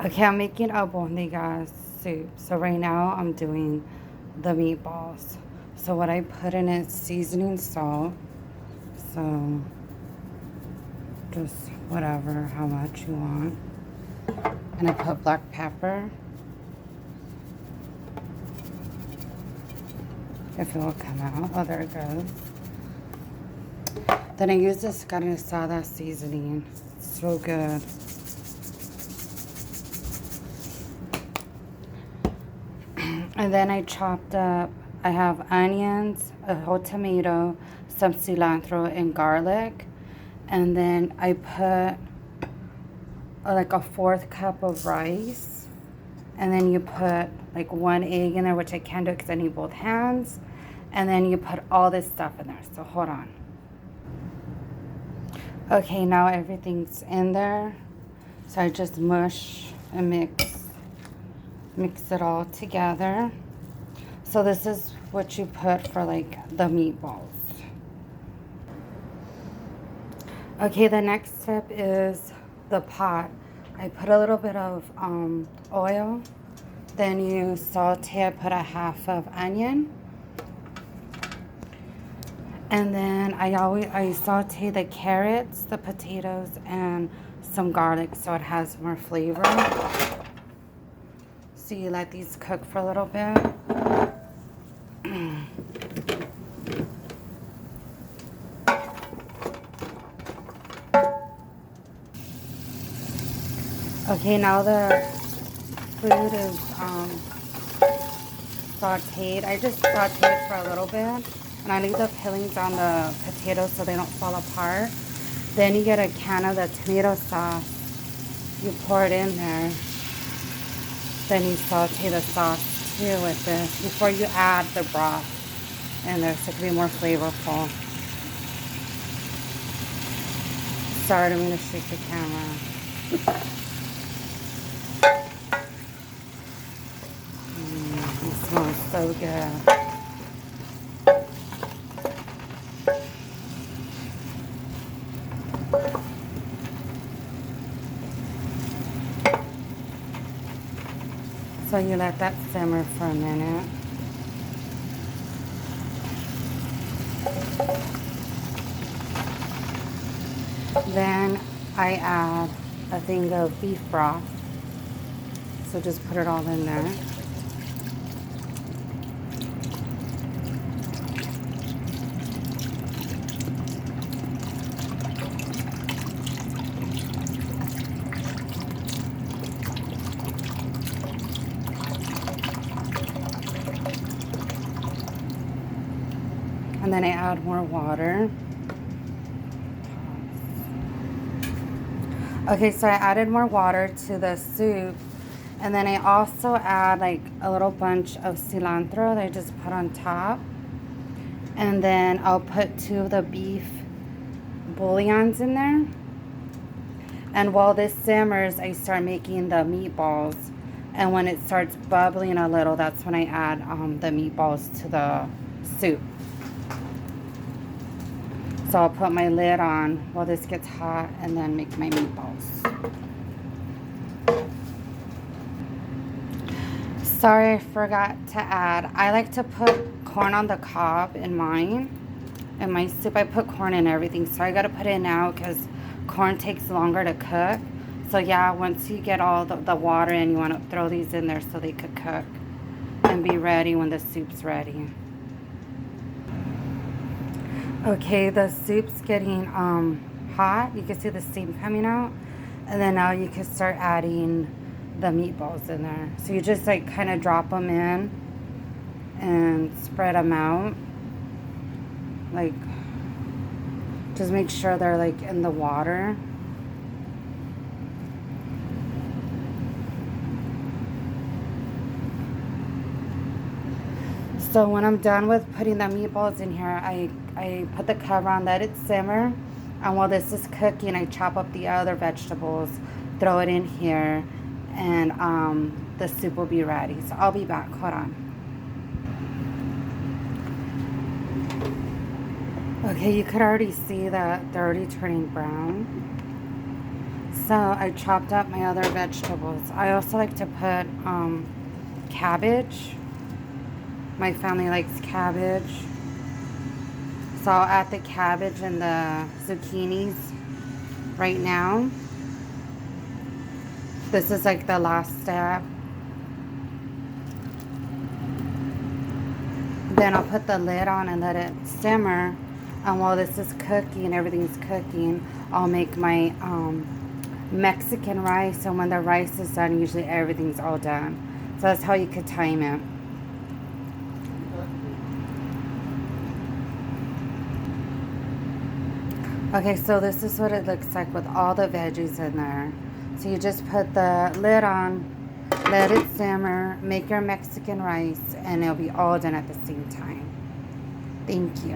Okay, I'm making albondigas soup. So right now I'm doing the meatballs. So what I put in it, seasoning salt. So just whatever, how much you want. And I put black pepper. If it will come out. Oh, there it goes. Then I use this carne asada seasoning. It's so good. And then I chopped up, I have onions, a whole tomato, some cilantro, and garlic. And then I put like a 1/4 cup of rice. And then you put like 1 egg in there, which I can't do because I need both hands. And then you put all this stuff in there. So hold on. Okay, now everything's in there. So I just mush and mix it all together. So this is what you put for like the meatballs. Okay, the next step is the pot. I put a little bit of oil. Then you saute. I put a 1/2 of onion. And then I saute the carrots, the potatoes, and some garlic so it has more flavor. So you let these cook for a little bit. Okay, now the food is sauteed. I just saute it for a little bit. And I leave the peelings on the potatoes so they don't fall apart. Then you get a can of the tomato sauce. You pour it in there. Then you saute the sauce too with this before you add the broth in there so it can be more flavorful. Sorry, I'm going to shake the camera. It smells so good. So you let that simmer for a minute. Then I add a thing of beef broth. So just put it all in there. And then I add more water. Okay, so I added more water to the soup. And then I also add like a little bunch of cilantro that I just put on top. And then I'll put 2 of the beef bouillons in there. And while this simmers, I start making the meatballs. And when it starts bubbling a little, that's when I add the meatballs to the soup. So I'll put my lid on while this gets hot and then make my meatballs. Sorry, I forgot to add. I like to put corn on the cob in mine. In my soup, I put corn in everything. So I got to put it in now because corn takes longer to cook. So yeah, once you get all the water in, you want to throw these in there so they could cook and be ready when the soup's ready. Okay, the soup's getting hot. You can see the steam coming out. And then now you can start adding the meatballs in there. So you just like kind of drop them in and spread them out. Like, just make sure they're like in the water. So when I'm done with putting the meatballs in here, I put the cover on, let it simmer. And while this is cooking, I chop up the other vegetables, throw it in here, and the soup will be ready. So I'll be back. Hold on. Okay, you could already see that they're already turning brown. So I chopped up my other vegetables. I also like to put cabbage. My family likes cabbage. So I'll add the cabbage and the zucchinis right now. This is like the last step. Then I'll put the lid on and let it simmer. And while this is cooking, everything's cooking, I'll make my Mexican rice. And when the rice is done, usually everything's all done. So that's how you could time it. Okay, so this is what it looks like with all the veggies in there. So you just put the lid on, let it simmer, make your Mexican rice, and it'll be all done at the same time. Thank you.